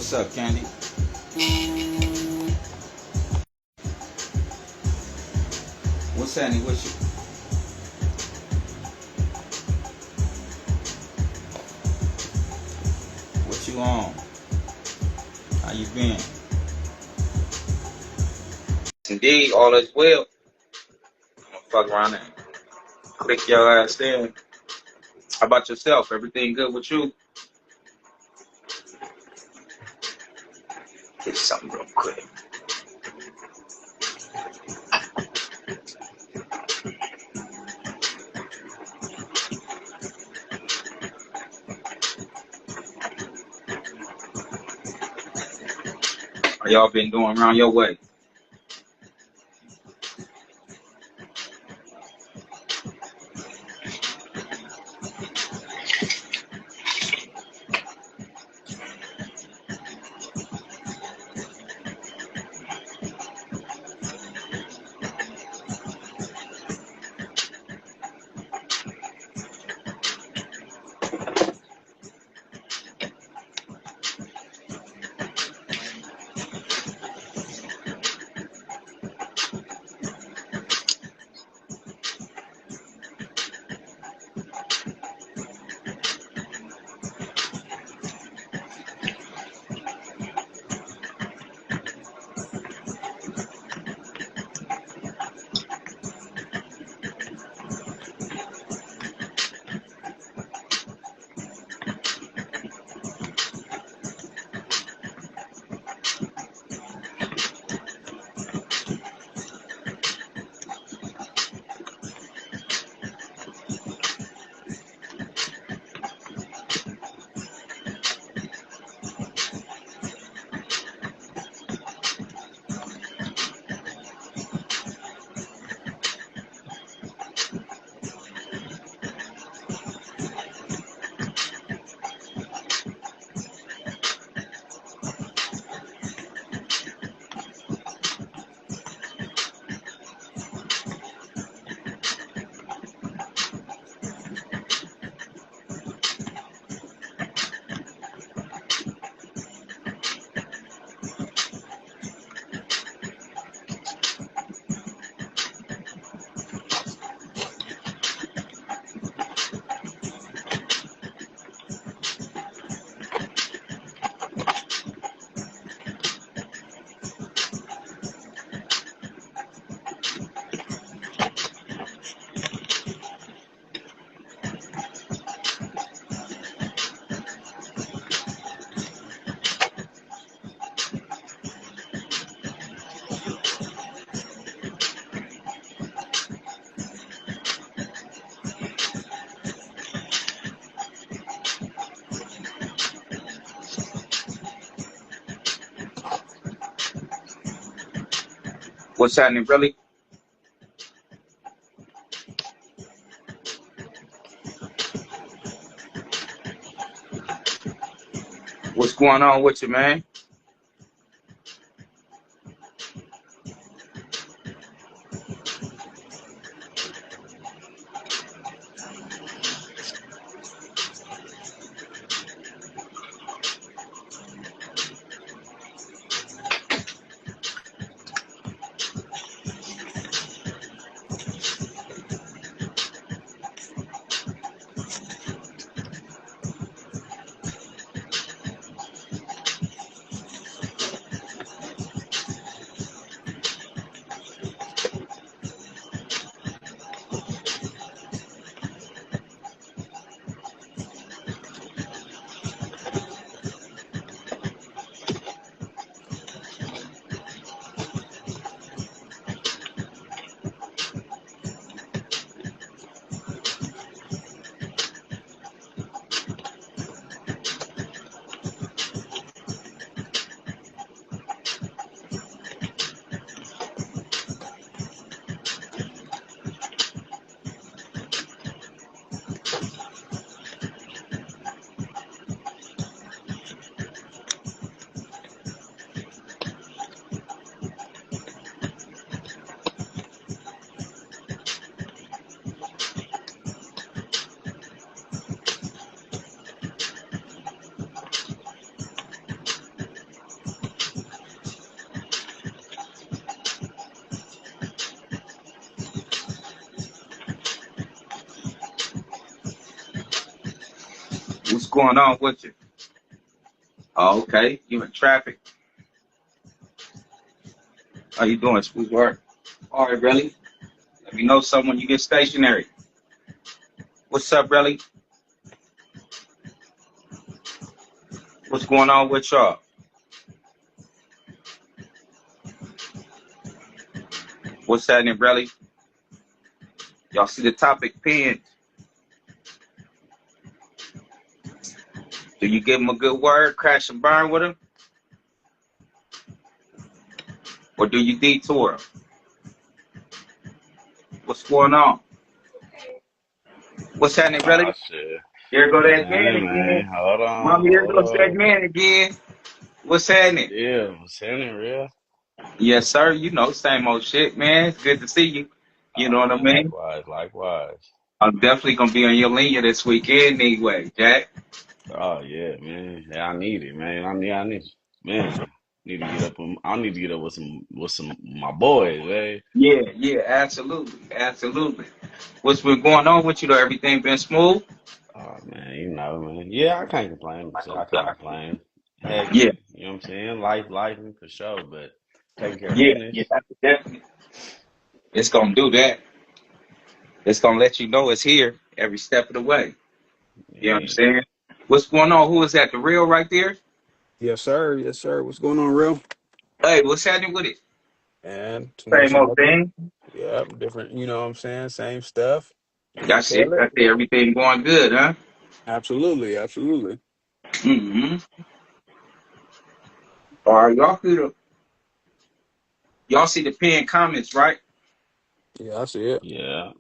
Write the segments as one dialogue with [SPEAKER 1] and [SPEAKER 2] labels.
[SPEAKER 1] What's up, Candy? What's happening with you? What you on? How you been? Indeed, all is well. I'm gonna fuck around and click your ass in. How about yourself? Everything good with you? Get something real quick. How y'all been doing around your way? What's happening, really? What's going on with you, man? going on with you? Oh, okay. You in traffic. How you doing, sweetheart? All right, Relly. Let me know someone you get stationary. What's up, Relly? What's going on with y'all? What's happening, Relly? Y'all see the topic pinned. Do you give him a good word, crash and burn with him? Or do you detour him? What's going on? What's happening,
[SPEAKER 2] Ah,
[SPEAKER 1] Relly?
[SPEAKER 2] shit.
[SPEAKER 1] Here go that man
[SPEAKER 2] Man,
[SPEAKER 1] again.
[SPEAKER 2] hold on,
[SPEAKER 1] Mommy, here
[SPEAKER 2] hold
[SPEAKER 1] goes that
[SPEAKER 2] on.
[SPEAKER 1] man again. What's happening?
[SPEAKER 2] Yeah, what's happening, real?
[SPEAKER 1] Yes, sir. You know, same old shit, man. It's good to see you. You know
[SPEAKER 2] Oh,
[SPEAKER 1] what I
[SPEAKER 2] man,
[SPEAKER 1] mean?
[SPEAKER 2] likewise, likewise.
[SPEAKER 1] I'm definitely gonna be on your linear this weekend anyway, Jack.
[SPEAKER 2] Oh, yeah, man. Yeah, I need it, man. Man, need to get up. I need to get up with some my boys, man.
[SPEAKER 1] Yeah, yeah, absolutely, absolutely. What's been going on with you though? Everything been smooth?
[SPEAKER 2] Oh, man, man. Yeah, I can't complain. So I can't complain.
[SPEAKER 1] Yeah,
[SPEAKER 2] Hectic, you know what I'm saying? Life, for sure, but taking care of
[SPEAKER 1] yeah, yeah,
[SPEAKER 2] business.
[SPEAKER 1] definitely. It's gonna do that. It's gonna let you know it's here every step of the way. You know what I'm
[SPEAKER 2] Yeah.
[SPEAKER 1] saying? What's going on? Who is that? The real right there?
[SPEAKER 3] Yes, sir. Yes, sir. What's going on, real?
[SPEAKER 1] Hey, what's happening with it?
[SPEAKER 3] And too much
[SPEAKER 1] Same old
[SPEAKER 3] nothing.
[SPEAKER 1] thing.
[SPEAKER 3] Yeah, different. You know what I'm saying? Same stuff. Just
[SPEAKER 1] That's it.
[SPEAKER 3] chilling.
[SPEAKER 1] That's it. Everything going good, huh?
[SPEAKER 3] Absolutely, absolutely.
[SPEAKER 1] Mm-hmm. All right, y'all see the pinned comments, right?
[SPEAKER 3] Yeah, I see it.
[SPEAKER 2] Yeah.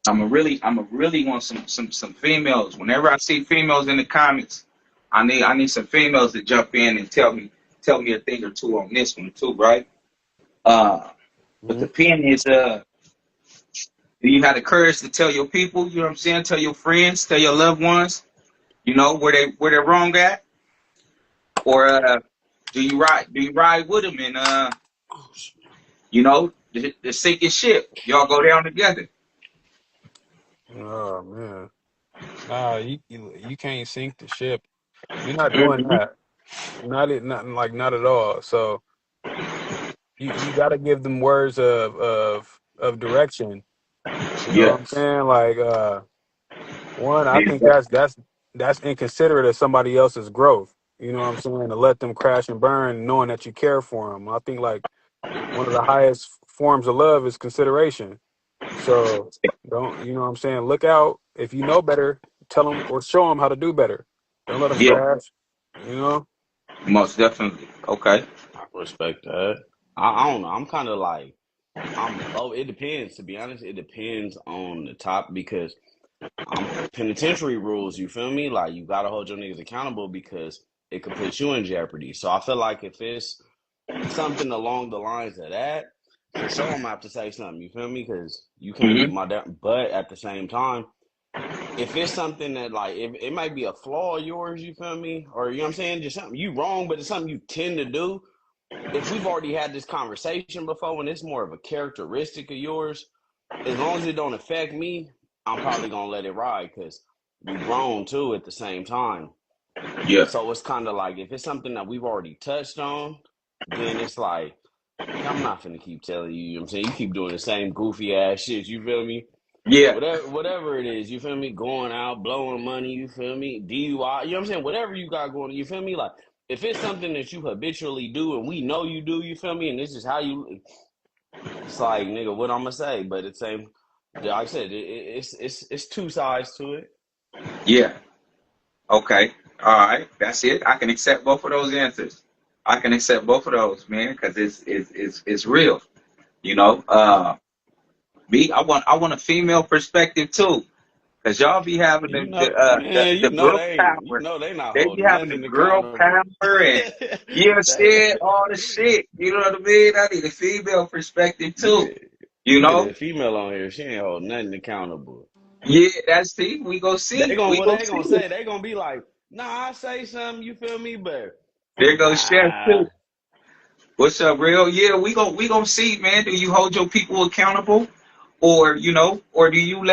[SPEAKER 1] I'm a really want some females. Whenever I see females in the comments, I need some females to jump in and tell me a thing or two on this one too, right? Uh, but
[SPEAKER 3] Hmm.
[SPEAKER 1] the pin is do you have the courage to tell your people? You know what I'm saying? Tell your friends, tell your loved ones, you know where they're wrong at, or do you ride with them and the sinking ship? Y'all go down together.
[SPEAKER 3] Oh man, nah, you can't sink the ship. You're not doing
[SPEAKER 1] Hmm.
[SPEAKER 3] that. Not at all. So you got to give them words of direction. You know what
[SPEAKER 1] Yeah,
[SPEAKER 3] I'm saying? Like one, I think
[SPEAKER 1] exactly.
[SPEAKER 3] that's inconsiderate of somebody else's growth. You know what I'm saying? To let them crash and burn, knowing that you care for them. I think like one of the highest forms of love is consideration. So don't, you know what I'm saying? Look out. If you know better, tell them or show them how to do better. Don't let them
[SPEAKER 1] Yeah,
[SPEAKER 3] crash. You know?
[SPEAKER 1] most definitely. Okay.
[SPEAKER 2] I respect that. I don't know. I'm kind of like I'm both. It depends. To be honest, it depends on the top because I'm penitentiary rules. You feel me? Like you gotta hold your niggas accountable because it could put you in jeopardy. So I feel like if it's something along the lines of that, for sure I'm gonna have to say something. You feel me? Because you can't be
[SPEAKER 1] Hmm.
[SPEAKER 2] my dad. But at the same time, if it's something that like if it might be a flaw of yours, you feel me? Or you know what I'm saying? Just something you wrong, but it's something you tend to do if we've already had this conversation before and it's more of a characteristic of yours, as long as it don't affect me, I'm probably gonna let it ride because we grown too at the same time.
[SPEAKER 1] Yeah.
[SPEAKER 2] So it's kind of like if it's something that we've already touched on, then it's like, nigga, I'm not finna keep telling you, you know what I'm saying? You keep doing the same goofy ass shit, you feel me?
[SPEAKER 1] Yeah.
[SPEAKER 2] Whatever it is, you feel me? Going out, blowing money, you feel me? DUI, you know what I'm saying? Whatever you got going, you feel me? Like if it's something that you habitually do and we know you do, you feel me? And this is how you, it's like, nigga, what I'm gonna say? But it's same, like I said, it's two sides to it.
[SPEAKER 1] Yeah. Okay. All right. That's it. I can accept both of those answers. I can accept both of those, man, because it's real. You know. Me, I want a female perspective too, because y'all be having
[SPEAKER 2] You
[SPEAKER 1] the
[SPEAKER 2] know,
[SPEAKER 1] the, uh, the
[SPEAKER 2] man,
[SPEAKER 1] the girl
[SPEAKER 2] you
[SPEAKER 1] power.
[SPEAKER 2] know they not
[SPEAKER 1] They be
[SPEAKER 2] holding
[SPEAKER 1] having
[SPEAKER 2] nothing
[SPEAKER 1] the girl
[SPEAKER 2] accountable.
[SPEAKER 1] power and you understand all the shit. You know what I mean? I need a female perspective too. You
[SPEAKER 2] You get
[SPEAKER 1] know?
[SPEAKER 2] a female on here, she ain't holding nothing accountable.
[SPEAKER 1] Yeah, that's it. We go see. We
[SPEAKER 2] What
[SPEAKER 1] go
[SPEAKER 2] they
[SPEAKER 1] see.
[SPEAKER 2] gonna say? They gonna be like, nah, I say something, you feel me? But
[SPEAKER 1] There goes Chef
[SPEAKER 2] nah,
[SPEAKER 1] too. What's up, real? Yeah, we gonna see, man. Do you hold your people accountable, or or do you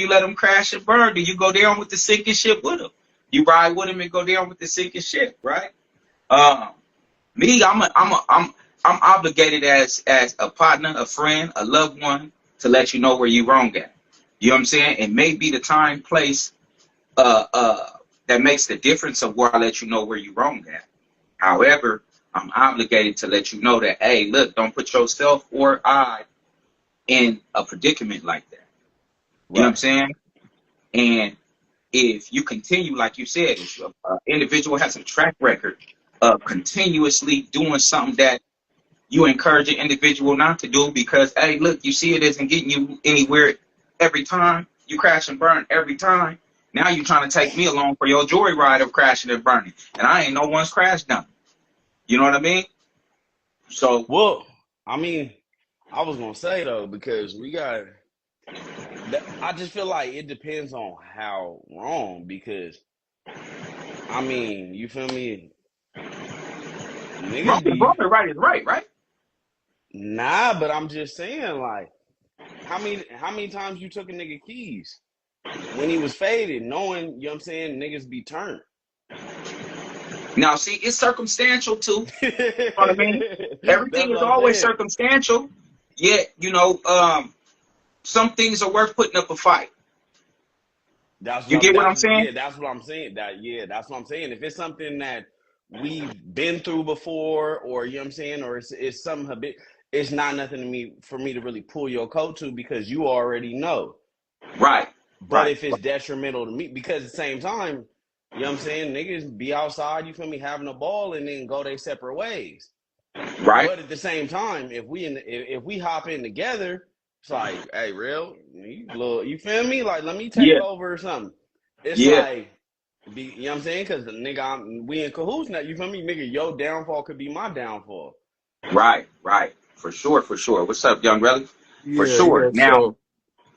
[SPEAKER 1] let them crash and burn? Do you go down with the sinking ship with them? You ride with him and go down with the sinking ship, right? Um, Me, I'm obligated as a partner, a friend, a loved one to let you know where you wrong at. You know what I'm saying? It may be the time, place, uh, uh, that makes the difference of where I let you know where you wrong at. However, I'm obligated to let you know that, hey, look, don't put yourself or I in a predicament like that. You know what I'm
[SPEAKER 2] Right.
[SPEAKER 1] saying? And if you continue, like you said, if an individual has a track record of continuously doing something that you encourage an individual not to do because, hey, look, you see it isn't getting you anywhere every time. You crash and burn every time. Now you're trying to take me along for your joyride of crashing and burning. And I ain't no one's crash dummy. You know what I mean? So,
[SPEAKER 2] Well, I mean, I was gonna say though, because we got that, I just feel like it depends on how wrong. Because I mean, you feel me?
[SPEAKER 1] wrong
[SPEAKER 2] Niggas
[SPEAKER 1] is wrong
[SPEAKER 2] be
[SPEAKER 1] and right is right, right?
[SPEAKER 2] nah, but I'm just saying, like, how many times you took a nigga keys when he was faded, knowing, you know what I'm saying, niggas be turned.
[SPEAKER 1] Now, see, it's circumstantial too. You know what I mean?
[SPEAKER 2] That's
[SPEAKER 1] Everything is
[SPEAKER 2] what I'm
[SPEAKER 1] always
[SPEAKER 2] saying.
[SPEAKER 1] circumstantial. Yet, some things are worth putting up a fight.
[SPEAKER 2] That's
[SPEAKER 1] You
[SPEAKER 2] what I'm.
[SPEAKER 1] get what I'm
[SPEAKER 2] That's
[SPEAKER 1] saying?
[SPEAKER 2] yeah. That's what I'm saying. That's what I'm saying. If it's something that we've been through before, or you know what I'm saying, or it's something a bit, it's not nothing to me for me to really pull your coat to because you already know.
[SPEAKER 1] Right,
[SPEAKER 2] But
[SPEAKER 1] right,
[SPEAKER 2] if it's detrimental to me, because at the same time, you know what I'm saying, niggas be outside, you feel me, having a ball and then go their separate ways.
[SPEAKER 1] right.
[SPEAKER 2] But at the same time, if we hop in together, it's like, hey, real, you feel me? Like, let me take
[SPEAKER 1] Yeah,
[SPEAKER 2] over or something. It's
[SPEAKER 1] yeah.
[SPEAKER 2] like, you know what I'm saying? Because nigga, we in cahoots now. You feel me, nigga? Your downfall could be my downfall.
[SPEAKER 1] Right, right. For sure, for sure. What's up, young Relly? For
[SPEAKER 3] Yeah,
[SPEAKER 1] sure.
[SPEAKER 3] yeah.
[SPEAKER 1] Now,
[SPEAKER 3] So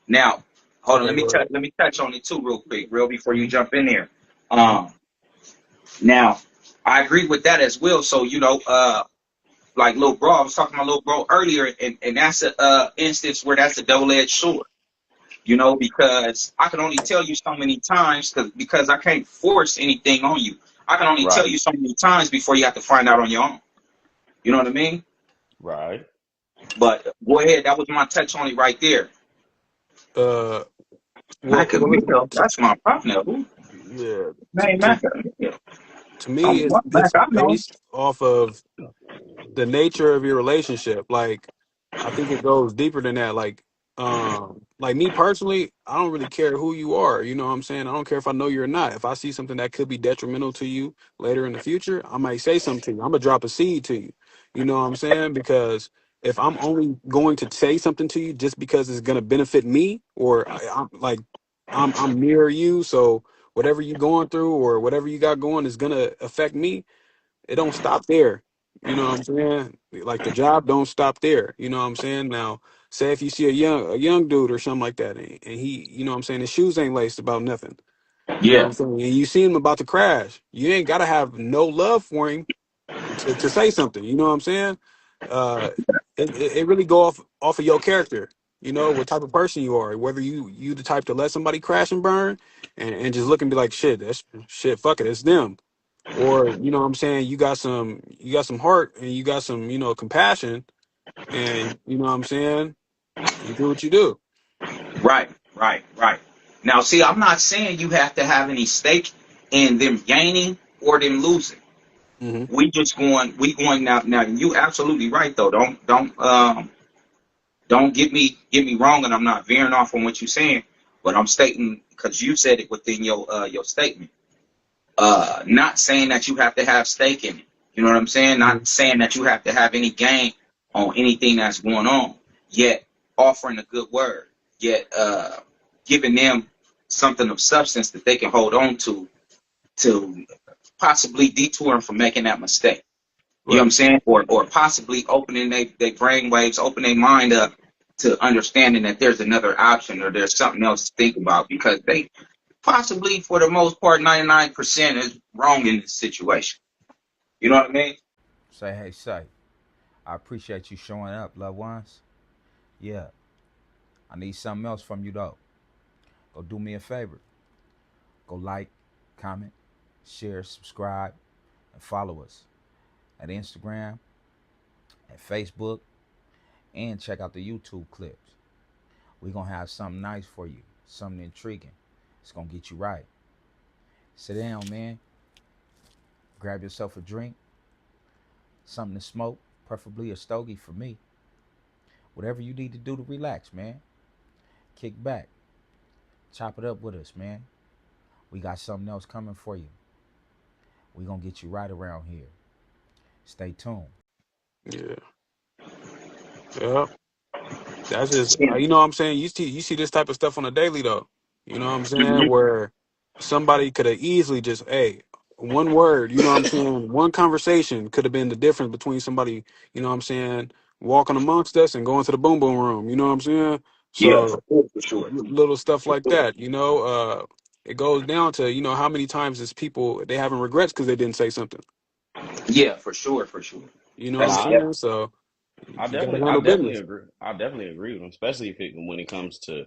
[SPEAKER 1] now, hold on.
[SPEAKER 3] okay, go ahead.
[SPEAKER 1] Let me touch on it too, real quick, real before you
[SPEAKER 3] Mhm.
[SPEAKER 1] jump in there.
[SPEAKER 3] Mhm.
[SPEAKER 1] Um, Now, I agree with that as well. So, like little bro, I was talking to my little bro earlier, and that's a instance where that's a double-edged sword. Because I can only tell you so many times because I can't force anything on you. I can only tell
[SPEAKER 2] Right,
[SPEAKER 1] you so many times before you have to find out on your own. You know what I mean?
[SPEAKER 2] right.
[SPEAKER 1] But go ahead. That was my touch on it right there.
[SPEAKER 3] Uh, well,
[SPEAKER 1] Mac
[SPEAKER 3] well,
[SPEAKER 1] Mill, that's my partner. Who?
[SPEAKER 3] yeah.
[SPEAKER 1] Man,
[SPEAKER 3] To
[SPEAKER 1] Mac Mill.
[SPEAKER 3] to me,
[SPEAKER 1] Only
[SPEAKER 3] it's
[SPEAKER 1] one Mac
[SPEAKER 3] it's
[SPEAKER 1] I know.
[SPEAKER 3] based off of the nature of your relationship. Like, I think it goes deeper than that. Like me personally, I don't really care who you are. You know what I'm saying? I don't care if I know you or not. If I see something that could be detrimental to you later in the future, I might say something to you. I'm gonna drop a seed to you. You know what I'm saying? Because if I'm only going to say something to you just because it's gonna benefit me, or I'm near you, so whatever you going through or whatever you got going is gonna affect me, it don't stop there. You know what I'm saying? Like the job don't stop there. You know what I'm saying? Now, say if you see a young dude or something like that, and he, you know what I'm saying, his shoes ain't laced about nothing. You know what
[SPEAKER 1] Yeah,
[SPEAKER 3] I'm saying? And you see him about to crash. You ain't gotta have no love for him to say something. You know what I'm saying? Uh, it really go off of your character. You know what type of person you are. Whether you the type to let somebody crash and burn, and just look and be like, shit, that's shit. Fuck it, it's them. Or you know what I'm saying, you got some heart and you got some compassion, and you know what I'm saying, you do what you do.
[SPEAKER 1] right, right, right. Now, see, I'm not saying you have to have any stake in them gaining or them losing.
[SPEAKER 3] Hmm.
[SPEAKER 1] We going now. Now, you absolutely right though. Don't get me wrong, and I'm not veering off on what you're saying, but I'm stating because you said it within your statement. Not saying that you have to have stake in it. You know what I'm saying?
[SPEAKER 3] Hmm.
[SPEAKER 1] Not saying that you have to have any gain on anything that's going on. Yet offering a good word. Yet giving them something of substance that they can hold on to possibly detour them from making that mistake. You know what I'm
[SPEAKER 3] Right.
[SPEAKER 1] saying? Or possibly opening their brain waves, open their mind up to understanding that there's another option or there's something else to think about because they possibly, for the most part, 99% is wrong in this situation. You know what I mean?
[SPEAKER 4] Say, hey, say, I appreciate you showing up, loved ones. Yeah, I need something else from you though. Go do me a favor. Go like, comment, Share, subscribe, and follow us at Instagram, at Facebook, and check out the YouTube clips. We're going to have something nice for you, something intriguing. It's going to get you right. Sit down, man. Grab yourself a drink, something to smoke, preferably a stogie for me. Whatever you need to do to relax, man. Kick back. Chop it up with us, man. We got something else coming for you. We're going to get you right around here. Stay tuned.
[SPEAKER 3] Yeah. Yeah. That's just you know what I'm saying. You see this type of stuff on a daily though. You know what I'm saying,
[SPEAKER 1] Mhm.
[SPEAKER 3] where somebody could have easily just one word. You know what I'm saying. One conversation could have been the difference between somebody. You know what I'm saying, walking amongst us and going to the boom boom room. You know what I'm saying.
[SPEAKER 1] Yeah,
[SPEAKER 3] So
[SPEAKER 1] for sure.
[SPEAKER 3] little stuff
[SPEAKER 1] For
[SPEAKER 3] like
[SPEAKER 1] sure.
[SPEAKER 3] that. It goes down to how many times is people they having regrets because they didn't say something.
[SPEAKER 1] Yeah, for sure, for sure.
[SPEAKER 3] You know what I'm
[SPEAKER 1] That's
[SPEAKER 2] Nah,
[SPEAKER 3] saying. So
[SPEAKER 2] I
[SPEAKER 3] you gotta
[SPEAKER 2] definitely, I
[SPEAKER 3] handle
[SPEAKER 2] definitely
[SPEAKER 3] business.
[SPEAKER 2] agree. I definitely agree with him, especially if it when it comes to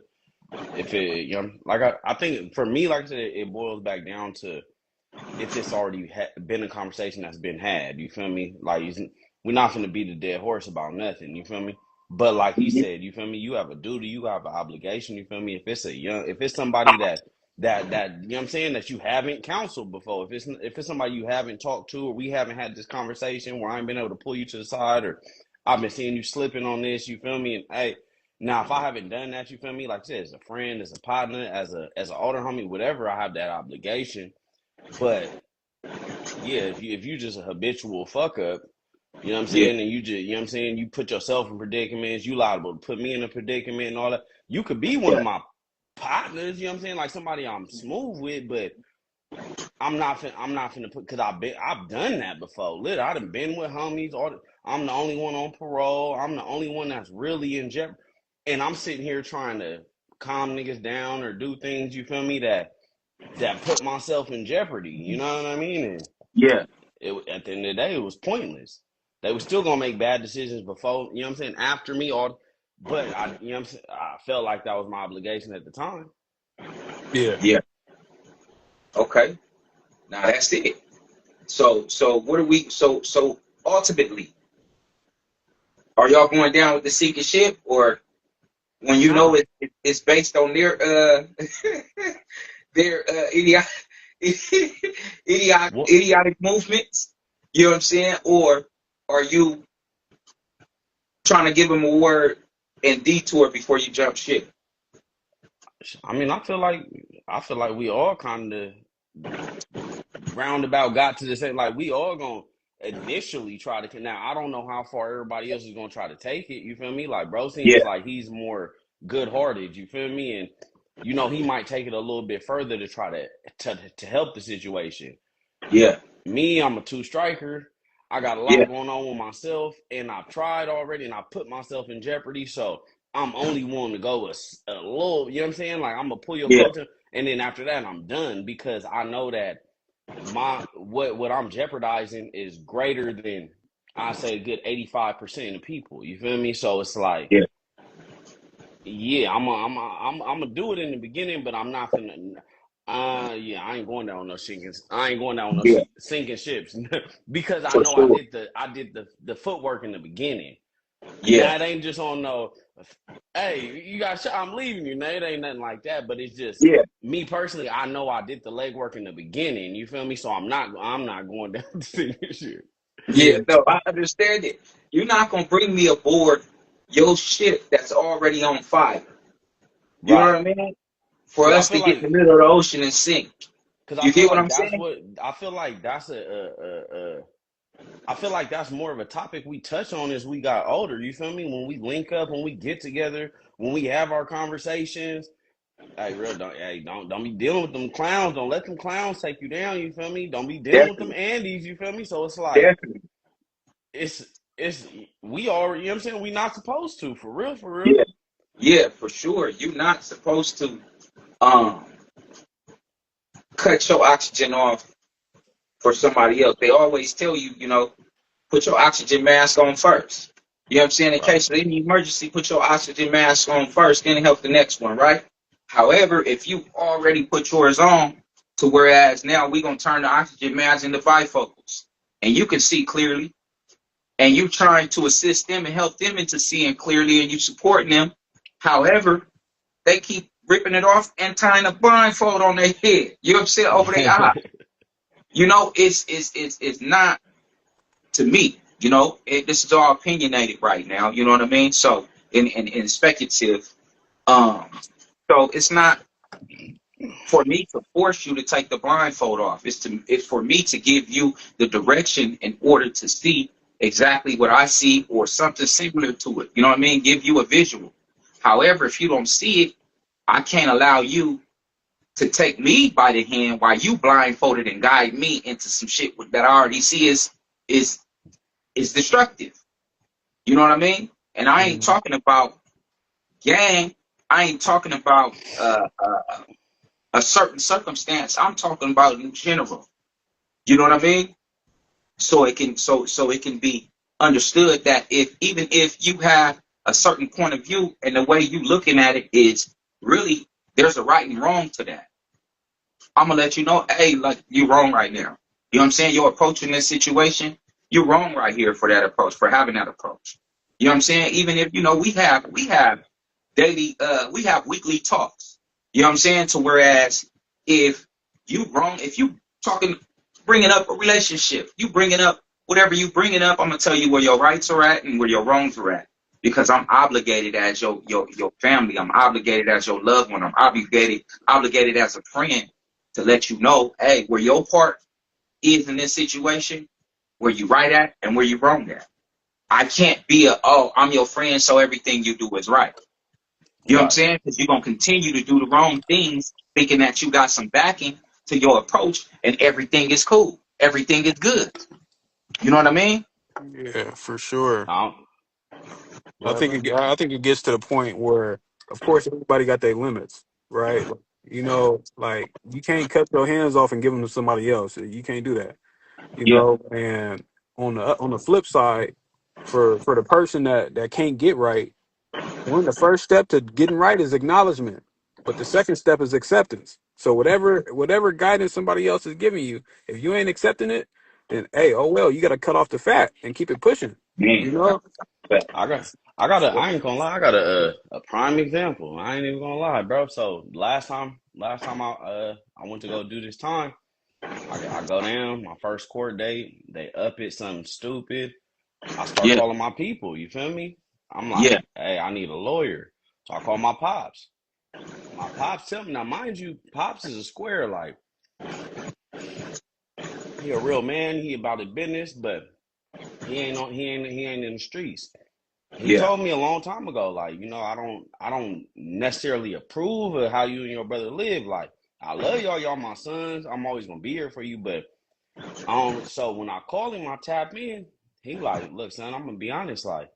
[SPEAKER 2] if it, like I think for me, like I said, it boils back down to if it's already been a conversation that's been had. You feel me? Like we're not going to beat a dead horse about nothing. You feel me? But like he
[SPEAKER 1] Mhm.
[SPEAKER 2] said, you feel me? You have a duty. You have an obligation. You feel me? If it's somebody that you know what I'm saying, that you haven't counseled before, if it's somebody you haven't talked to, or we haven't had this conversation where I ain't been able to pull you to the side, or I've been seeing you slipping on this. You feel me? And hey. Now, if I haven't done that, you feel me? Like I said, as a friend, as a partner, as an older homie, whatever, I have that obligation. But yeah, if you just a habitual fuck up, you know what I'm
[SPEAKER 1] Yeah,
[SPEAKER 2] saying, and you just, you know what I'm saying, you put yourself in predicaments, you liable to put me in a predicament and all that. You could be one of
[SPEAKER 1] yeah,
[SPEAKER 2] my partners, you know what I'm saying, like somebody I'm smooth with, but I'm not finna put, because I've done that before. Lit, I done been with homies. I'm the only one on parole. I'm the only one that's really in jeopardy, and I'm sitting here trying to calm niggas down or do things. You feel me? That put myself in jeopardy. You know what I mean? And
[SPEAKER 1] yeah,
[SPEAKER 2] at the end of the day, it was pointless. They were still gonna make bad decisions before, you know what I'm saying, after me, but you know what I'm saying, I felt like that was my obligation at the time.
[SPEAKER 3] Yeah.
[SPEAKER 1] yeah. Okay. Now that's it. So what are we? So ultimately, are y'all going down with the sinking ship, or when you know
[SPEAKER 2] Nah,
[SPEAKER 1] it's based on their their
[SPEAKER 2] what
[SPEAKER 1] idiotic movements? You know what I'm saying? Or are you trying to give them a word and detour before you jump ship?
[SPEAKER 2] I mean, I feel like we all kind of roundabout got to the same. Like we all gonna initially try to. Now I don't know how far everybody else is gonna try to take it. You feel me? Like bro
[SPEAKER 1] Yeah,
[SPEAKER 2] seems like he's more good hearted. You feel me? And he might take it a little bit further to try to help the situation.
[SPEAKER 1] yeah,
[SPEAKER 2] Me, I'm a two striker. I got a
[SPEAKER 1] yeah,
[SPEAKER 2] lot going on with myself, and I've tried already, and I put myself in jeopardy. So I'm only willing to go a little. You know what I'm saying? Like I'm gonna pull your
[SPEAKER 1] yeah,
[SPEAKER 2] coat, and then after that, I'm done because I know that what I'm jeopardizing is greater than, I say, a good 85% of people. You feel me? So it's like,
[SPEAKER 1] yeah,
[SPEAKER 2] yeah, I'm gonna do it in the beginning, but I'm not gonna. Yeah, I ain't going down no sinking. I ain't going down no
[SPEAKER 1] yeah,
[SPEAKER 2] sinking ships because I
[SPEAKER 1] for
[SPEAKER 2] know
[SPEAKER 1] sure.
[SPEAKER 2] I did the footwork in the beginning.
[SPEAKER 1] Yeah,
[SPEAKER 2] Now it ain't just on no. Hey, you got shot. I'm leaving you. Now it ain't nothing like that. But it's just
[SPEAKER 1] yeah,
[SPEAKER 2] me personally. I know I did the legwork in the beginning. You feel me? So I'm not going down the sinking ship.
[SPEAKER 1] yeah.
[SPEAKER 3] Yeah.
[SPEAKER 1] No, I understand it. You're not gonna bring me aboard your ship that's already on fire. You know what
[SPEAKER 2] Right.
[SPEAKER 1] I mean? For
[SPEAKER 2] Because I
[SPEAKER 1] us
[SPEAKER 2] feel
[SPEAKER 1] to get in
[SPEAKER 2] like
[SPEAKER 1] the middle of the ocean and sink.
[SPEAKER 2] because I
[SPEAKER 1] You
[SPEAKER 2] feel
[SPEAKER 1] get what
[SPEAKER 2] like
[SPEAKER 1] I'm
[SPEAKER 2] that's
[SPEAKER 1] saying?
[SPEAKER 2] what I feel like that's I feel like that's more of a topic we touch on as we got older. You feel me? When we link up, when we get together, when we have our conversations. Hey, real, don't be dealing with them clowns. Don't let them clowns take you down. You feel me? Don't be dealing with them
[SPEAKER 1] Definitely,
[SPEAKER 2] Andes. You feel me? So it's like
[SPEAKER 1] definitely.
[SPEAKER 2] it's it's we are. You know what I'm saying? We not supposed to, for real, for real.
[SPEAKER 1] Yeah, yeah, for sure. You're not supposed to um cut your oxygen off for somebody else. They always tell you, put your oxygen mask on first. You know what I'm saying? In
[SPEAKER 2] Right.
[SPEAKER 1] case of any emergency, put your oxygen mask on first, then help the next one, right? However, if you already put yours on, to whereas now we're gonna turn the oxygen mask into bifocals, and you can see clearly, and you trying to assist them and help them into seeing clearly, and you supporting them. However, they keep ripping it off and tying a blindfold on their head. You know what I'm saying? Over their eye. You know, it's not to me. You know, this is all opinionated right now. You know what I mean? So in speculative. Um, so it's not for me to force you to take the blindfold off. It's for me to give you the direction in order to see exactly what I see or something similar to it. You know what I mean? Give you a visual. However, if you don't see it, I can't allow you to take me by the hand while you blindfolded and guide me into some shit that I already see is is destructive. You know what I mean? And I ain't
[SPEAKER 3] Mhm.
[SPEAKER 1] talking about gang. I ain't talking about a certain circumstance. I'm talking about in general. You know what I mean? So it can be understood that if even if you have a certain point of view and the way you looking at it is really there's a right and wrong to that. I'm gonna let you know, hey, like you're wrong right now. You know what I'm saying? Your approach in this situation, you're wrong right here for that approach, for having that approach. You know what I'm saying? Even if you know we have daily we have weekly talks. You know what I'm saying? To whereas if you wrong, if you talking bringing up a relationship, you bringing up whatever you bringing up, I'm gonna tell you where your rights are at and where your wrongs are at. Because I'm obligated as your family. I'm obligated as your loved one. I'm obligated as a friend to let you know, hey, where your part is in this situation, where you right at and where you wrong at. I can't be I'm your friend, so everything you do is right. You know what I'm
[SPEAKER 2] Right.
[SPEAKER 1] saying? Because you're gonna continue to do the wrong things, thinking that you got some backing to your approach, and everything is cool, everything is good. You know what I mean?
[SPEAKER 3] Yeah, for sure.
[SPEAKER 2] I don't, go ahead, bro.
[SPEAKER 3] I think it gets to the point where, of course, everybody got their limits, right? Like, you know, like you can't cut your hands off and give them to somebody else. You can't do that, you
[SPEAKER 1] Yeah,
[SPEAKER 3] know. And on the flip side, for the person that can't get right, the first step to getting right is acknowledgement, but the second step is acceptance. So whatever guidance somebody else is giving you, if you ain't accepting it, then hey, oh well, you got to cut off the fat and keep it pushing. You
[SPEAKER 1] man.
[SPEAKER 3] know?
[SPEAKER 1] But
[SPEAKER 2] I ain't gonna lie. I got a prime example. I ain't even gonna lie, bro. So last time I went to go do this time, I go down my first court date. They up it something stupid. I start
[SPEAKER 1] yeah,
[SPEAKER 2] calling my people. You feel me? I'm
[SPEAKER 1] yeah,
[SPEAKER 2] like, hey, I need a lawyer. So I call my pops. My pops tell me now, mind you, pops is a square. Like he a real man. He about his business, but he ain't in the streets. He
[SPEAKER 1] yeah,
[SPEAKER 2] told me a long time ago, like, I don't necessarily approve of how you and your brother live. Like, I love y'all my sons. I'm always gonna be here for you, but I don't. So when I call him, I tap in. He like, look, son, I'm gonna be honest. Like,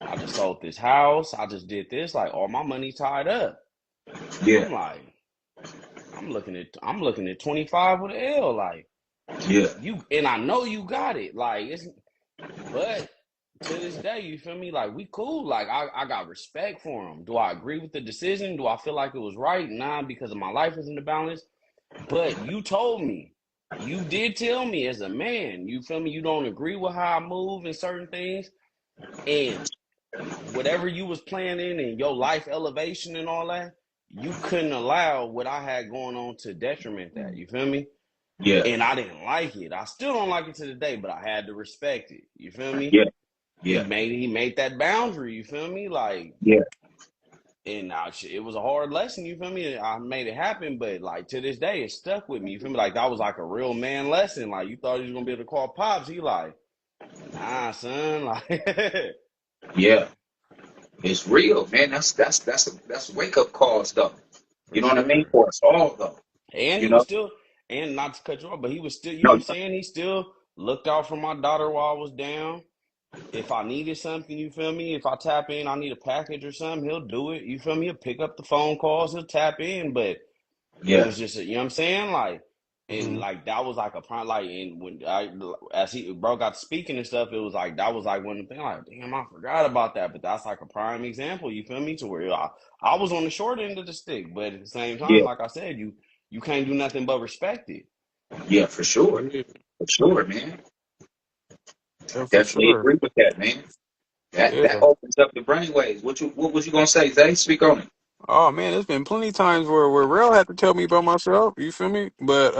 [SPEAKER 2] I just sold this house. I just did this. Like, all my money tied up.
[SPEAKER 1] yeah,
[SPEAKER 2] I'm like, I'm looking at 25 with an L. Like,
[SPEAKER 1] yeah,
[SPEAKER 2] you and I know you got it. Like, it's but to this day, you feel me? Like we cool. Like I got respect for him. Do I agree with the decision? Do I feel like it was right? Nah, because of my life is in the balance. But you told me, you did tell me as a man, you feel me? You don't agree with how I move in certain things, and whatever you was planning and your life elevation and all that, you couldn't allow what I had going on to detriment that. You feel me?
[SPEAKER 1] yeah,
[SPEAKER 2] And I didn't like it. I still don't like it to the day, but I had to respect it. You feel me?
[SPEAKER 1] yeah, yeah,
[SPEAKER 2] He made that boundary. You feel me? Like,
[SPEAKER 1] yeah,
[SPEAKER 2] and it was a hard lesson. You feel me? I made it happen, but like to this day, it stuck with me. You feel me? Like that was like a real man lesson. Like you thought you was gonna be able to call pops. He like, nah, son. Like,
[SPEAKER 1] yeah. It's real, man. That's wake up calls though.
[SPEAKER 2] for
[SPEAKER 1] You know what I mean?
[SPEAKER 2] sure.
[SPEAKER 1] For us all though.
[SPEAKER 2] And
[SPEAKER 1] You
[SPEAKER 2] he was
[SPEAKER 1] know?
[SPEAKER 2] still, and not to cut you off, but he was still. You know
[SPEAKER 1] No,
[SPEAKER 2] what I'm saying? He still looked out for my daughter while I was down. If I needed something, you feel me? If I tap in, I need a package or something, he'll do it. You feel me? He'll pick up the phone calls, he'll tap in, but it
[SPEAKER 1] yeah,
[SPEAKER 2] was just, you know what I'm saying? Like, and
[SPEAKER 3] Mhm.
[SPEAKER 2] like that was like a prime, like, and when as he bro got speaking and stuff, it was like that was like one of the things. Like, damn, I forgot about that. But that's like a prime example. You feel me? To where I was on the short end of the stick, but at the same time,
[SPEAKER 1] yeah,
[SPEAKER 2] like I said, you can't do nothing but respect it.
[SPEAKER 1] Yeah, for sure.
[SPEAKER 3] Yeah,
[SPEAKER 1] For sure, man. I
[SPEAKER 3] yeah, for
[SPEAKER 1] definitely
[SPEAKER 3] sure.
[SPEAKER 1] agree with that, man. That
[SPEAKER 3] Yeah.
[SPEAKER 1] opens up the brainwaves. What was you gonna say, Zay? Speak on it.
[SPEAKER 3] Oh man, there's been plenty of times where Rail had to tell me about myself. You feel me? But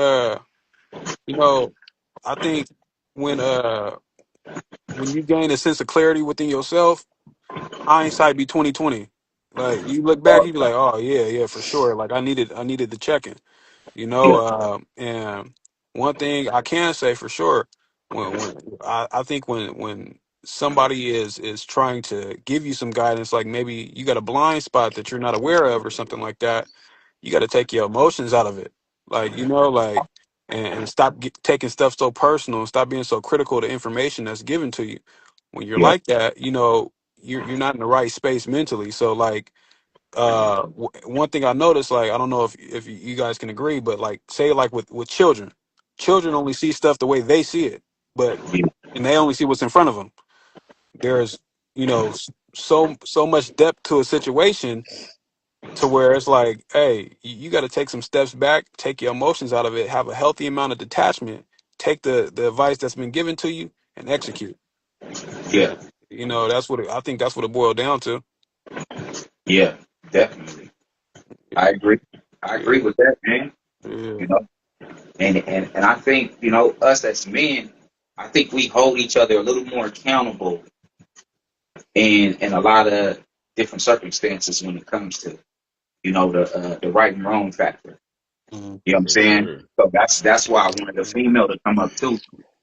[SPEAKER 3] you know, I think when uh when you gain a sense of clarity within yourself, hindsight be 2020. Like you look back, you be like, oh yeah, yeah, for sure. Like I needed the check-in.
[SPEAKER 1] Yeah,
[SPEAKER 3] And one thing I can say for sure, when I think when somebody is trying to give you some guidance, like maybe you got a blind spot that you're not aware of or something like that, you got to take your emotions out of it, like and stop taking stuff so personal, and stop being so critical to information that's given to you. When you're
[SPEAKER 1] yeah,
[SPEAKER 3] like that, you're not in the right space mentally. So like one thing I noticed, like I don't know if you guys can agree, but like say like with children only see stuff the way they see it, but
[SPEAKER 1] yeah,
[SPEAKER 3] and they only see what's in front of them. There's so much depth to a situation to where it's like, hey, you got to take some steps back, take your emotions out of it, have a healthy amount of detachment, take the advice that's been given to you and execute.
[SPEAKER 1] yeah,
[SPEAKER 3] That's I think that's what it boiled down to.
[SPEAKER 1] yeah. Definitely, I agree. I agree
[SPEAKER 3] Yeah,
[SPEAKER 1] with that, man.
[SPEAKER 3] yeah.
[SPEAKER 1] You know, and I think us as men, I think we hold each other a little more accountable in a lot of different circumstances when it comes to the right and wrong factor.
[SPEAKER 3] Mhm.
[SPEAKER 1] You know what I'm
[SPEAKER 2] For
[SPEAKER 1] saying?
[SPEAKER 2] sure.
[SPEAKER 1] So that's why I wanted the female to come up too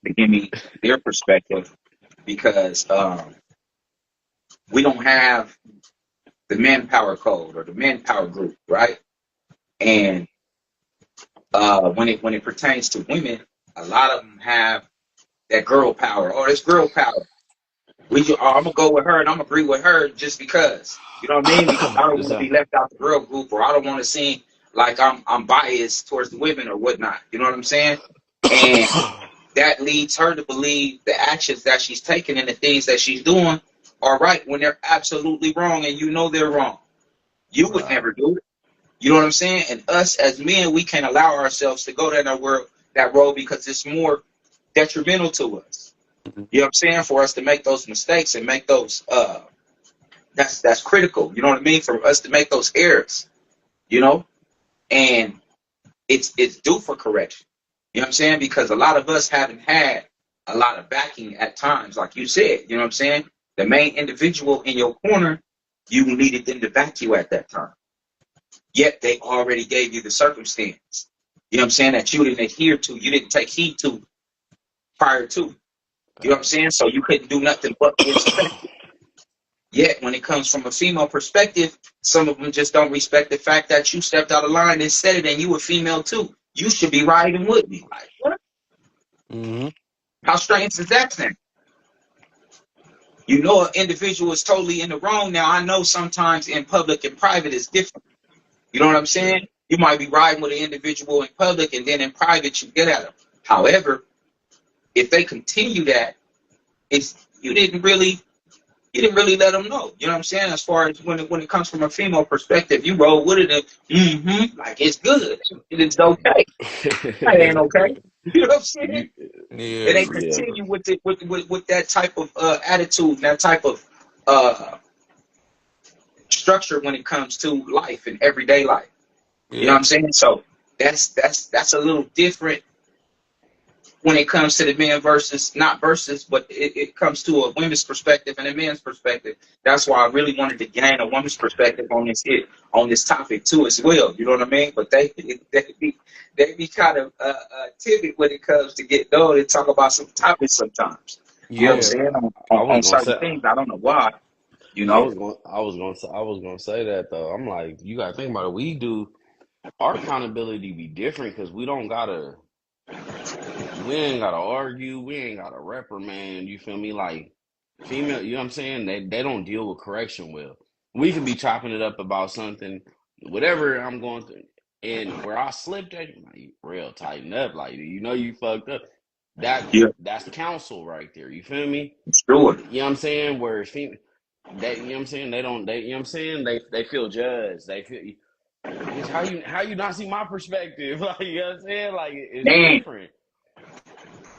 [SPEAKER 1] to give me their perspective because we don't have the manpower code or the manpower group, right? And when it pertains to women, a lot of them have that girl power. Oh, there's girl power. I'm gonna go with her and I'm gonna agree with her just because. You know what I mean? Because I don't
[SPEAKER 2] Just
[SPEAKER 1] want to be left out the girl group, or I don't want to seem like I'm biased towards the women or whatnot. You know what I'm saying? And that leads her to believe the actions that she's taking and the things that she's doing are right when they're absolutely wrong, and they're wrong. You would
[SPEAKER 2] right.
[SPEAKER 1] never do it. You know what I'm saying? And us as men, we can't allow ourselves to go down that road because it's more detrimental to us.
[SPEAKER 3] Mhm.
[SPEAKER 1] You know what I'm saying? For us to make those mistakes and make those that's critical. You know what I mean? For us to make those errors, you know, and it's due for correction. You know what I'm saying? Because a lot of us haven't had a lot of backing at times, like you said. You know what I'm saying? The main individual in your corner, you needed them to back you at that time. Yet they already gave you the circumstance. You know what I'm saying? That you didn't adhere to, you didn't take heed to prior to. You know what I'm saying? So you couldn't do nothing but be expected. Yet when it comes from a female perspective, some of them just don't respect the fact that you stepped out of line and said it, and you were female too. You should be riding with me. Like, what?
[SPEAKER 3] Mhm.
[SPEAKER 1] How strange is that thing? An individual is totally in the wrong. Now, I know sometimes in public and private is different. You know what I'm
[SPEAKER 2] Sure.
[SPEAKER 1] saying? You might be riding with an individual in public and then in private you get at them. However, if they continue that, it's you didn't really let them know. You know what I'm saying? As far as when it comes from a female perspective, you roll with it and like it's good. It's okay. It ain't okay. You know what I'm saying?
[SPEAKER 2] You,
[SPEAKER 1] And
[SPEAKER 3] Yeah,
[SPEAKER 1] they
[SPEAKER 3] for
[SPEAKER 2] yeah,
[SPEAKER 3] sure.
[SPEAKER 1] continue with that type of attitude, that type of uh, structure when it comes to life and everyday life. You know what
[SPEAKER 3] Yeah,
[SPEAKER 1] I'm saying? So that's a little different when it comes to the men versus not versus, but it comes to a women's perspective and a man's perspective. That's why I really wanted to gain a woman's perspective on this topic too as well. You know what I mean? But they be kind of timid when it comes to get known and talk about some topics sometimes. You know what I'm
[SPEAKER 3] yeah,
[SPEAKER 1] saying?
[SPEAKER 2] I was
[SPEAKER 1] On
[SPEAKER 2] gonna
[SPEAKER 1] certain
[SPEAKER 2] say,
[SPEAKER 1] things, I don't know why. You
[SPEAKER 2] I
[SPEAKER 1] know?
[SPEAKER 2] was going, I was gonna say that though. I'm like, you gotta think about it. We do our accountability be different because we ain't gotta argue, we ain't gotta reprimand. You feel me? Like female, you know what I'm saying? They don't deal with correction well. We could be chopping it up about something, whatever I'm going through, and where I slipped at, like, real tighten up. Like you fucked up.
[SPEAKER 1] Yeah,
[SPEAKER 2] That's counsel right there. You feel me?
[SPEAKER 1] sure.
[SPEAKER 2] You know what I'm saying? Whereas female, you know what I'm saying? They don't, they, you know what I'm saying? They feel judged. They feel. Bitch, how you not see my perspective? Like, you know what I'm saying? Like, it's
[SPEAKER 1] Man,
[SPEAKER 2] different.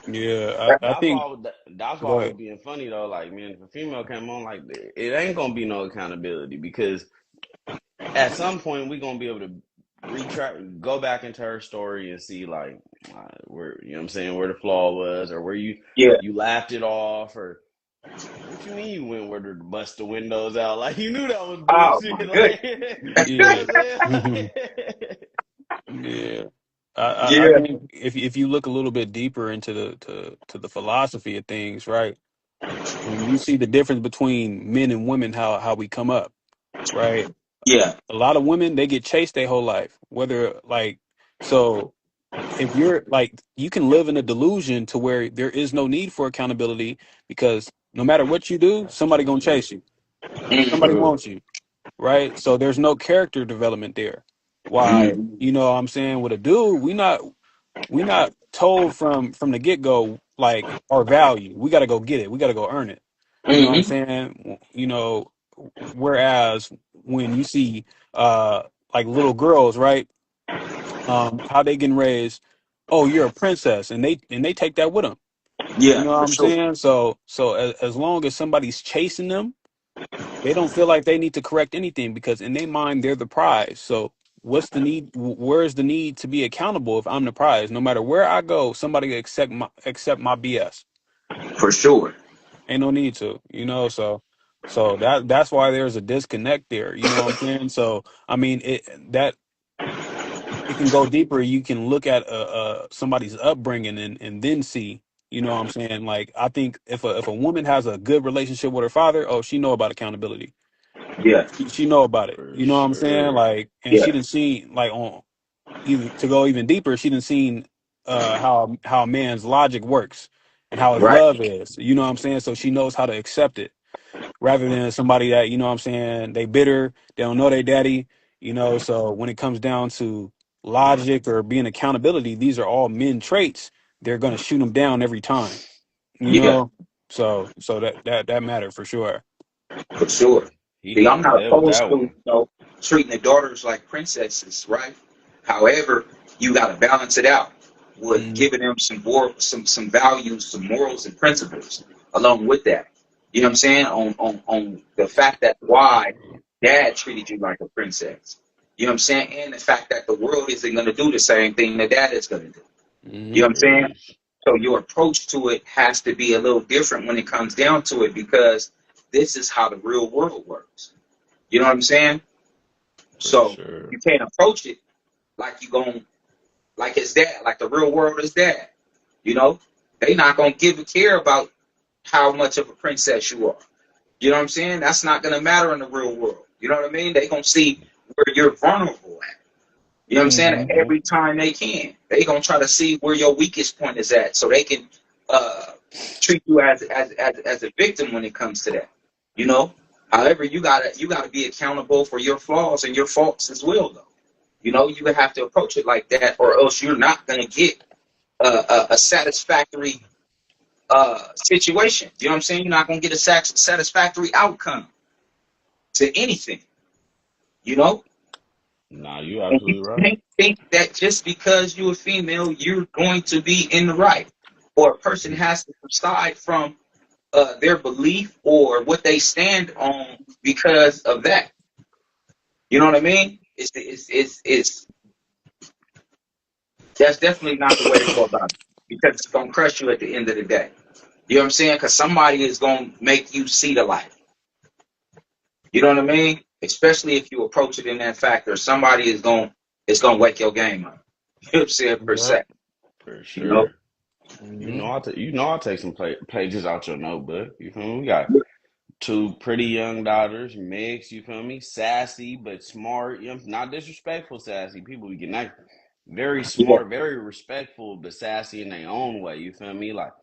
[SPEAKER 3] Yeah, I
[SPEAKER 2] That's
[SPEAKER 3] think.
[SPEAKER 2] why that's why I
[SPEAKER 3] Go
[SPEAKER 2] was
[SPEAKER 3] ahead.
[SPEAKER 2] being funny though. Like, man, if a female came on, like, it ain't gonna be no accountability because at some point we gonna be able to retract, go back into her story and see like where, you know what I'm saying, where the flaw was, or where
[SPEAKER 1] yeah,
[SPEAKER 2] you laughed it off, or what you mean you went where to bust the windows out? Like, you knew that was
[SPEAKER 1] oh
[SPEAKER 2] bullshit.
[SPEAKER 1] my
[SPEAKER 2] Like,
[SPEAKER 1] goodness.
[SPEAKER 2] you know
[SPEAKER 3] Yeah.
[SPEAKER 2] what I'm saying?
[SPEAKER 3] Yeah. I
[SPEAKER 1] Yeah,
[SPEAKER 3] think if you look a little bit deeper into the philosophy of things, right? When you see the difference between men and women, how we come up, right?
[SPEAKER 1] yeah,
[SPEAKER 3] A lot of women, they get chased their whole life. Whether like, so if you're like, you can live in a delusion to where there is no need for accountability because no matter what you do, somebody gonna
[SPEAKER 2] True,
[SPEAKER 3] chase you. Somebody
[SPEAKER 1] mm,
[SPEAKER 2] true.
[SPEAKER 3] wants you, right? So there's no character development there. Why,
[SPEAKER 1] mm,
[SPEAKER 3] you know what I'm saying, with a dude, we not told from the get-go like our value. We got to go get it. We got to go earn it. You know what I'm
[SPEAKER 1] mm,
[SPEAKER 3] saying? You know, whereas when you see like little girls, right? How they getting raised, oh, you're a princess, and they take that with them. You
[SPEAKER 1] yeah,
[SPEAKER 3] know what
[SPEAKER 1] for
[SPEAKER 3] I'm
[SPEAKER 1] sure,
[SPEAKER 3] saying? So as long as somebody's chasing them, they don't feel like they need to correct anything because in their mind they're the prize. So what's the need? Where's the need to be accountable if I'm the prize? No matter where I go, somebody accept my BS.
[SPEAKER 1] for sure.
[SPEAKER 3] Ain't no need to, you know. So that's why there's a disconnect there. You know what I'm saying? So I mean, it can go deeper. You can look at somebody's upbringing and then see. You know what I'm saying? Like I think if a woman has a good relationship with her father, oh, she know about accountability.
[SPEAKER 1] Yeah,
[SPEAKER 3] She know about it.
[SPEAKER 2] For
[SPEAKER 3] You know what I'm saying?
[SPEAKER 2] sure.
[SPEAKER 3] Like, and she
[SPEAKER 1] yeah,
[SPEAKER 3] didn't see like on even to go even deeper. She didn't seen how a man's logic works and how his
[SPEAKER 1] right.
[SPEAKER 3] love is. You know what I'm saying? So she knows how to accept it rather than somebody that, you know what I'm saying, they bitter, they don't know their daddy. You know, so when it comes down to logic or being accountability, these are all men traits. They're gonna shoot them down every time. You
[SPEAKER 1] Yeah,
[SPEAKER 3] know, so that mattered for sure.
[SPEAKER 1] for sure.
[SPEAKER 2] He
[SPEAKER 1] See,
[SPEAKER 2] hit
[SPEAKER 1] I'm
[SPEAKER 2] on the
[SPEAKER 1] not
[SPEAKER 2] head with
[SPEAKER 1] opposed
[SPEAKER 2] that
[SPEAKER 1] to,
[SPEAKER 2] one.
[SPEAKER 1] treating the daughters like princesses, right? However, you got to balance it out with
[SPEAKER 3] Mm,
[SPEAKER 1] giving them some values, some morals and principles along with that. You know what I'm saying? On the fact that why dad treated you like a princess. You know what I'm saying? And the fact that the world isn't going to do the same thing that dad is going to do. You
[SPEAKER 3] mm-hmm.
[SPEAKER 1] know what I'm saying?
[SPEAKER 2] Preach.
[SPEAKER 1] So your approach to it has to be a little different when it comes down to it because this is how the real world works. You know what I'm saying?
[SPEAKER 2] For
[SPEAKER 1] So
[SPEAKER 2] sure.
[SPEAKER 1] you can't approach it like you going like his dad, like the real world is dad. You know, they not gonna give a care about how much of a princess you are. You know what I'm saying? That's not gonna matter in the real world. You know what I mean? They gonna see where you're vulnerable at. You know what I'm saying?
[SPEAKER 3] Mm-hmm.
[SPEAKER 1] And every time they can, they gonna try to see where your weakest point is at, so they can uh, treat you as a victim when it comes to that. You know. However, you gotta be accountable for your flaws and your faults as well, though. You know, you have to approach it like that, or else you're not gonna get a satisfactory situation. You know what I'm saying? You're not gonna get a satisfactory outcome to anything. You know.
[SPEAKER 2] Nah, you
[SPEAKER 1] And you
[SPEAKER 2] absolutely right.
[SPEAKER 1] can't think that just because you're a female, you're going to be in the right. Or a person has to decide from their belief or what they stand on because of that. You know what I mean? It's that's definitely not the way to go about it because it's going to crush you at the end of the day. You know what I'm saying? Because somebody is going to make you see the light. You know what I mean? Especially if you approach it in that factor, somebody is going to wake your game up. You know what I'm saying? Per
[SPEAKER 3] Yeah.
[SPEAKER 1] se.
[SPEAKER 2] For
[SPEAKER 1] You know?
[SPEAKER 2] sure.
[SPEAKER 3] Mm-hmm.
[SPEAKER 2] I'll take some pages out your notebook. You feel me? We got two pretty young daughters, mixed. You feel me? Sassy but smart. You know, not disrespectful sassy. People we get nice, very
[SPEAKER 1] Yeah.
[SPEAKER 2] smart, very respectful, but sassy in their own way. You feel me? Like,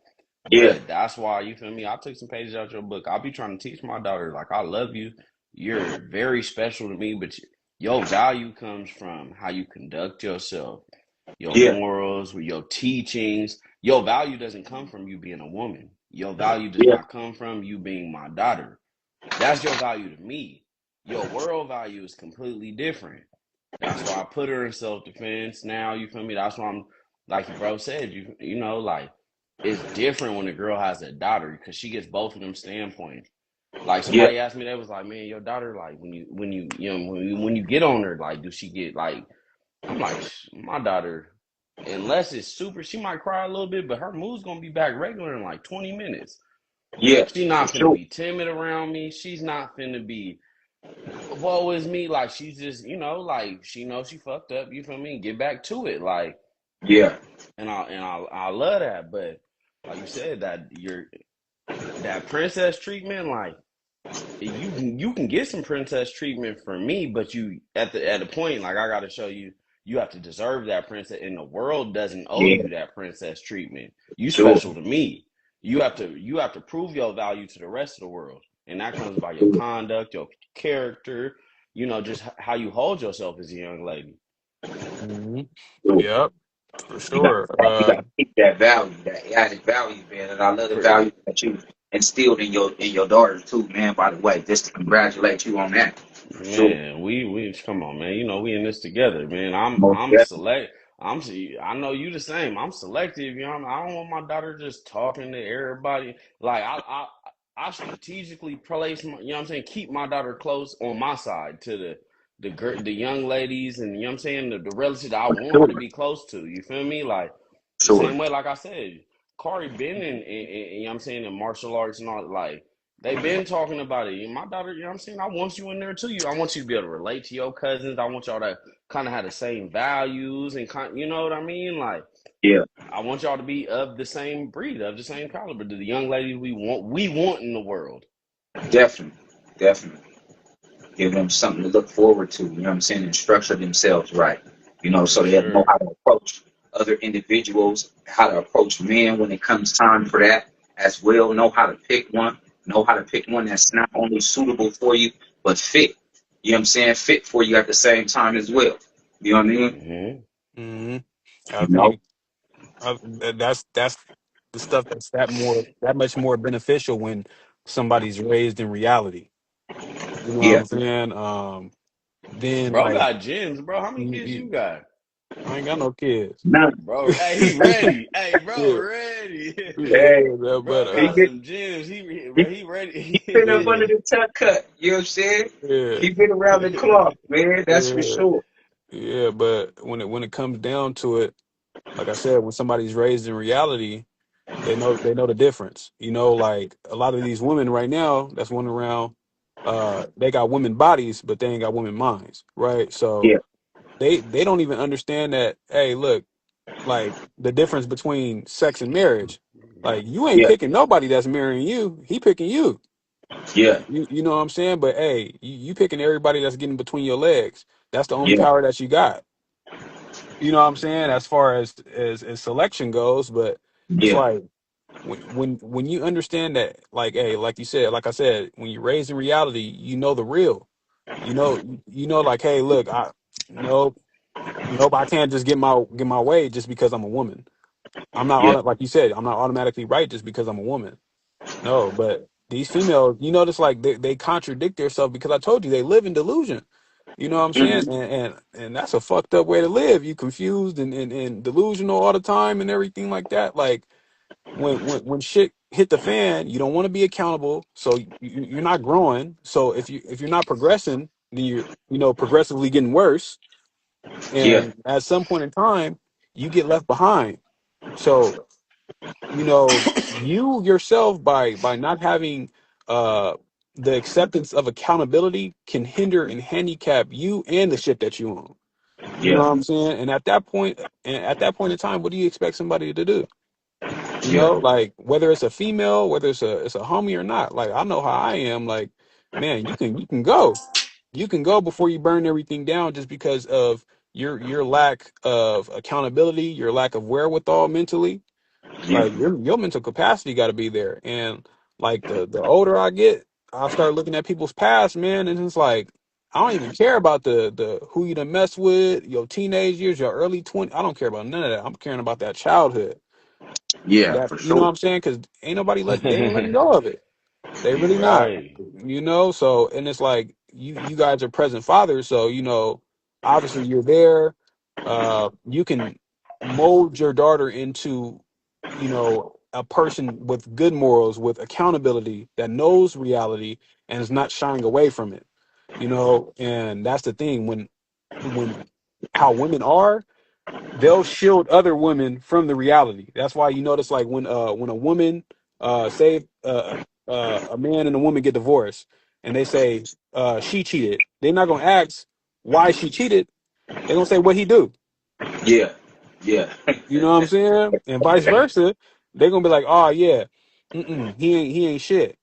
[SPEAKER 1] Yeah.
[SPEAKER 2] but that's why you feel me. I took some pages out your book. I'll be trying to teach my daughter like I love you. You're very special to me, but your value comes from how you conduct yourself, your
[SPEAKER 1] Yeah.
[SPEAKER 2] morals, with your teachings. Your value doesn't come from you being a woman. Your value does
[SPEAKER 1] Yeah.
[SPEAKER 2] not come from you being my daughter. That's your value to me. Your world value is completely different. That's why I put her in self defense now, you feel me? That's why I'm like your bro said, you know, like it's different when a girl has a daughter because she gets both of them standpoints. Like
[SPEAKER 1] Yeah,
[SPEAKER 2] somebody asked me, they was like, "Man, your daughter, like when you get on her, like, do she get like?" I'm like, my daughter, unless it's super, she might cry a little bit, but her mood's gonna be back regular in like 20 minutes.
[SPEAKER 1] yeah,
[SPEAKER 2] She
[SPEAKER 1] for
[SPEAKER 2] not finna
[SPEAKER 1] sure.
[SPEAKER 2] be timid around me. She's not finna be woe is me. Like she's just, like she knows she fucked up. You feel me? Get back to it. Like,
[SPEAKER 1] Yeah,
[SPEAKER 2] and I love that. But like you said, that princess treatment, like you can get some princess treatment from me, but you at the point, like I gotta show you, you have to deserve that princess, and the world doesn't owe
[SPEAKER 1] yeah,
[SPEAKER 2] you that princess treatment. You
[SPEAKER 1] sure.
[SPEAKER 2] special to me. You have to prove your value to the rest of the world, and that comes by your conduct, your character, just how you hold yourself as a young lady.
[SPEAKER 3] Hmm.
[SPEAKER 1] Sure.
[SPEAKER 3] Yep, for
[SPEAKER 1] You got
[SPEAKER 3] sure.
[SPEAKER 1] you got to keep that value, that added value, man. And I love the
[SPEAKER 2] For
[SPEAKER 1] value that you instilled in your daughters too, man. By the way, just to congratulate you on that. For sure.
[SPEAKER 2] Man, we come on, man. We in this together, man. I'm
[SPEAKER 1] Most
[SPEAKER 2] I'm
[SPEAKER 1] definitely.
[SPEAKER 2] select. I know you the same. I'm selective. I don't want my daughter just talking to everybody. Like I strategically place my, what I'm saying, keep my daughter close on my side to the young ladies, and what I'm saying, the relatives that I want her
[SPEAKER 1] Sure.
[SPEAKER 2] to be close to. You feel me? Like the
[SPEAKER 1] Sure.
[SPEAKER 2] same way, like I said, Corey been in what I'm saying, in martial arts and all. Like they've been talking about it. And my daughter, what I'm saying, I want you in there too. I want you to be able to relate to your cousins. I want y'all to kind of have the same values and you know what I mean? Like
[SPEAKER 1] Yeah.
[SPEAKER 2] I want y'all to be of the same breed, of the same caliber, to the young ladies we want in the world.
[SPEAKER 1] Definitely. Definitely. Give them something to look forward to, you know what I'm saying, and structure themselves right,
[SPEAKER 2] For
[SPEAKER 1] so they know
[SPEAKER 2] sure.
[SPEAKER 1] how to approach other individuals, how to approach men when it comes time for that as well, know how to pick one that's not only suitable for you, but fit, you know what I'm saying, fit for you at the same time as well. You know what I mean?
[SPEAKER 2] Hmm.
[SPEAKER 3] Hmm. I
[SPEAKER 1] You know?
[SPEAKER 3] think that's the stuff that's that much more beneficial when somebody's raised in reality. You know what
[SPEAKER 1] Yeah.
[SPEAKER 3] I'm saying? Then
[SPEAKER 2] Bro
[SPEAKER 3] like
[SPEAKER 2] got gyms, bro. How many
[SPEAKER 3] you,
[SPEAKER 2] kids
[SPEAKER 3] you,
[SPEAKER 2] you got?
[SPEAKER 3] I ain't got no kids.
[SPEAKER 1] None.
[SPEAKER 2] Bro, hey, he ready. Hey, bro,
[SPEAKER 3] Yeah,
[SPEAKER 2] ready.
[SPEAKER 1] Hey,
[SPEAKER 3] yeah, but
[SPEAKER 2] Bro
[SPEAKER 1] he
[SPEAKER 2] got
[SPEAKER 1] get
[SPEAKER 2] some gyms.
[SPEAKER 1] he,
[SPEAKER 2] He
[SPEAKER 1] he been up
[SPEAKER 3] yeah,
[SPEAKER 1] under
[SPEAKER 2] ready.
[SPEAKER 1] the tuck cut, you know what I'm saying?
[SPEAKER 3] yeah,
[SPEAKER 1] He been around the clock, man, that's for
[SPEAKER 3] yeah,
[SPEAKER 1] sure.
[SPEAKER 3] yeah. But when it comes down to it, like I said, when somebody's raised in reality, they know the difference. Like a lot of these women right now that's running around, they got women bodies, but they ain't got women minds, right? So
[SPEAKER 1] Yeah.
[SPEAKER 3] they don't even understand that. Hey, look, like the difference between sex and marriage. Like you ain't
[SPEAKER 1] Yeah.
[SPEAKER 3] picking nobody that's marrying you. He picking you.
[SPEAKER 1] Yeah.
[SPEAKER 3] You know what I'm saying? But hey, you picking everybody that's getting between your legs. That's the only
[SPEAKER 1] Yeah.
[SPEAKER 3] power that you got. You know what I'm saying? As far as selection goes, but it's
[SPEAKER 1] Yeah.
[SPEAKER 3] like when you understand that, like, hey, like you said, like I said, when you're raised in reality, you know the real. Like, hey, look, nope, nope, I can't just get my way just because I'm a woman. I'm not
[SPEAKER 1] Yeah.
[SPEAKER 3] like you said, I'm not automatically right just because I'm a woman. No, but these females, you notice like they contradict themselves because I told you they live in delusion. You know what I'm saying?
[SPEAKER 1] Mhm.
[SPEAKER 3] And that's a fucked up way to live. You confused and delusional all the time and everything like that. Like when shit hit the fan, you don't want to be accountable, so you're not growing. So if you're not progressing, then you're progressively getting worse.
[SPEAKER 1] Yeah.
[SPEAKER 3] And at some point in time, you get left behind. So you yourself by not having uh the acceptance of accountability can hinder and handicap you and the shit that you own. You know
[SPEAKER 1] Yeah.
[SPEAKER 3] what I'm saying? And at that point in time, what do you expect somebody to do?
[SPEAKER 1] Yeah.
[SPEAKER 3] Like whether it's a female, whether it's a homie or not. Like I know how I am. Like, man, you can go before you burn everything down just because of your lack of accountability, your lack of wherewithal mentally.
[SPEAKER 1] Yeah.
[SPEAKER 3] Like your mental capacity got to be there. And like the older I get, I start looking at people's past, man, and it's like I don't even care about the who you done mess with, your teenage years, your early 20s. I don't care about none of that. I'm caring about that childhood.
[SPEAKER 1] Yeah.
[SPEAKER 3] That
[SPEAKER 1] For
[SPEAKER 3] you know what
[SPEAKER 1] sure.
[SPEAKER 3] I'm saying? Because ain't nobody they ain't letting go of it. They really not.
[SPEAKER 2] Right.
[SPEAKER 3] So and it's like you guys are present fathers, so obviously you're there. You can mold your daughter into, a person with good morals, with accountability, that knows reality and is not shying away from it. And that's the thing when how women are, they'll shield other women from the reality. That's why you notice, like, when a woman say a man and a woman get divorced and they say she cheated, they're not gonna ask why she cheated. They're gonna say what he do.
[SPEAKER 1] Yeah, yeah,
[SPEAKER 3] You know what I'm saying? And vice versa. They're gonna be like, oh yeah, he ain't shit.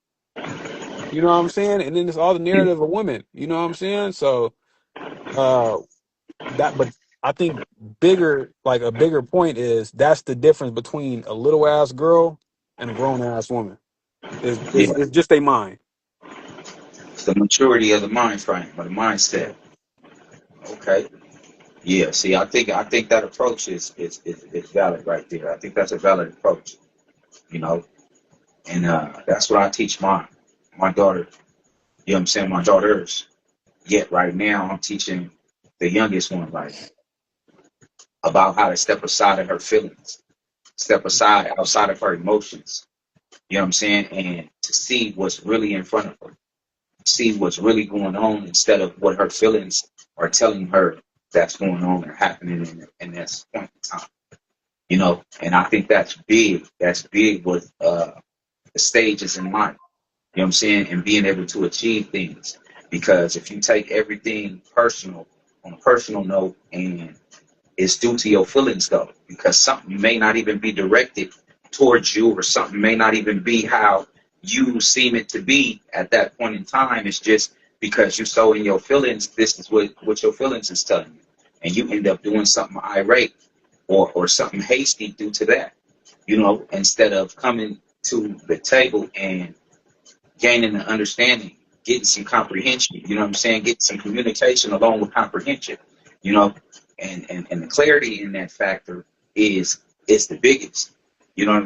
[SPEAKER 3] You know what I'm saying? And then it's all the
[SPEAKER 1] yeah,
[SPEAKER 3] narrative of women. You know what I'm saying? So uh but I think a bigger point is that's the difference between a little ass girl and a grown ass woman.
[SPEAKER 1] yeah.
[SPEAKER 3] Is just a mind.
[SPEAKER 1] It's the maturity of the mind frame or the mindset. Okay. Yeah. See, I think that approach is valid right there. I think that's a valid approach. You know, and that's what I teach my daughter. You know what I'm saying? My daughters. Yet right now I'm teaching the youngest one like about how to step aside of her feelings, step aside outside of her emotions. You know what I'm saying? And to see what's really in front of her, see what's really going on instead of what her feelings are telling her that's going on and happening in this point in time. And I think that's big. That's big with the stages in life. You know what I'm saying? And being able to achieve things. Because if you take everything personal on a personal note, and it's due to your feelings though, because something may not even be directed towards you, or something may not even be how you seem it to be at that point in time. It's just because you so in your feelings, this is what your feelings is telling you. And you end up doing something irate or something hasty due to that, instead of coming to the table and gaining an understanding, getting some comprehension, you know what I'm saying? Getting some communication along with comprehension, you know, and the clarity in that factor is the biggest. You know what I'm